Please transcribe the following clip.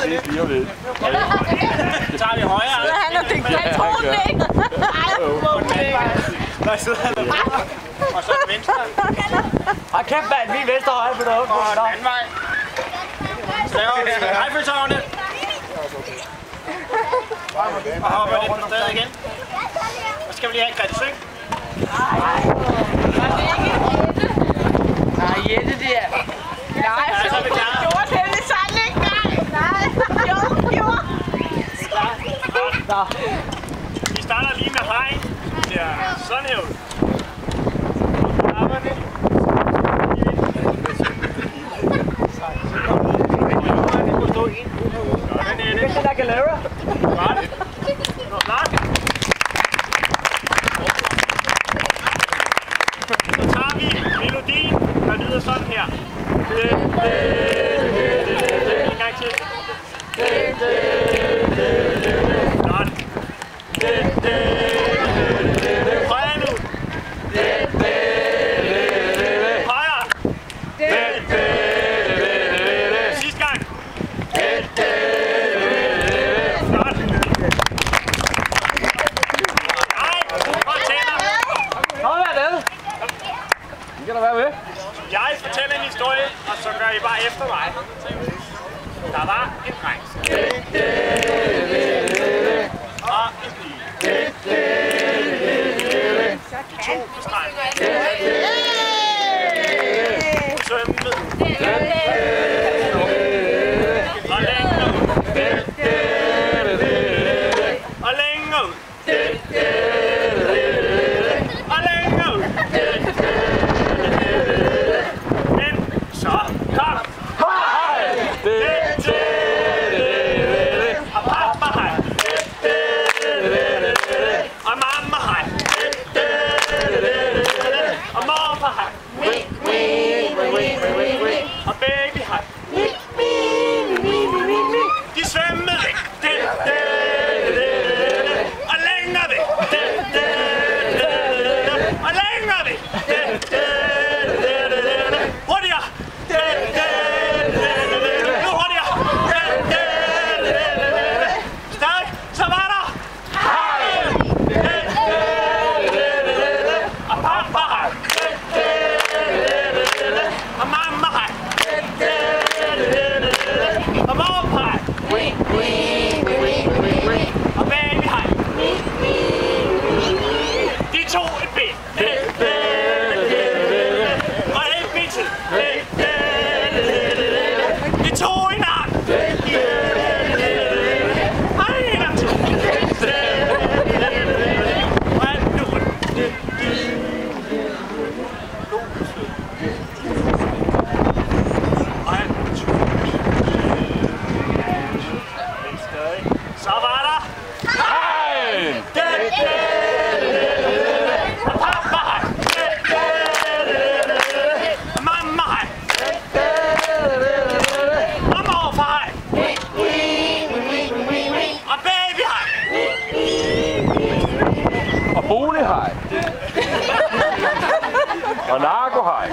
ses lige om lidt. Så tager vi højre. Han er det kan tro det ikke. Nej, sidder han der. Og så den venstre. Ej, kæft mand, min venstre højre på noget. Og den anden vej. Så laver vi hejfølgetårne. Og hopper lidt på stedet igen. Så skal vi lige have en Grete Søg. Nej, Jette der. Nej, så er vi klar. Gjorde det lidt sådan, ikke? Nej. Klar. Vi starter lige med hej. Det ser sådan her ud. Armene. Det er der kan lave. Godt. Nå, klar. Så tager vi melodien, der lyder sådan her. En gang til. Godt. Højere nu. Højere. Sidste gang. Godt. Ej, godt tænder. Kom her med. Det kan der være med. Jeg fortæller en historie, og så gør I bare efter mig. Der var en dreng. Og en pige. De to på stranden. Svømmede. Og længere ud. Og længere ud. Og længere ud. Men så kom. Og pappa hej. Og mamma hej. Og morfar hej. Og baby hej. De svømmede væk. Og længere væk. Og længere væk. Hurtigere. Nu hurtigere. Stadig. Så var der. Og pappa hej. Og mamma hej. Og morfar hej. Og baby hej. De tog et ben. Og et ben til. De tog en arm. Og en arm til. Og alt nu. Og alt nu. Så var der. Hej! Og pappa hej. Og mamma hej. Og morfar hej. Og baby hej. Og bolig hej. Og narko hej.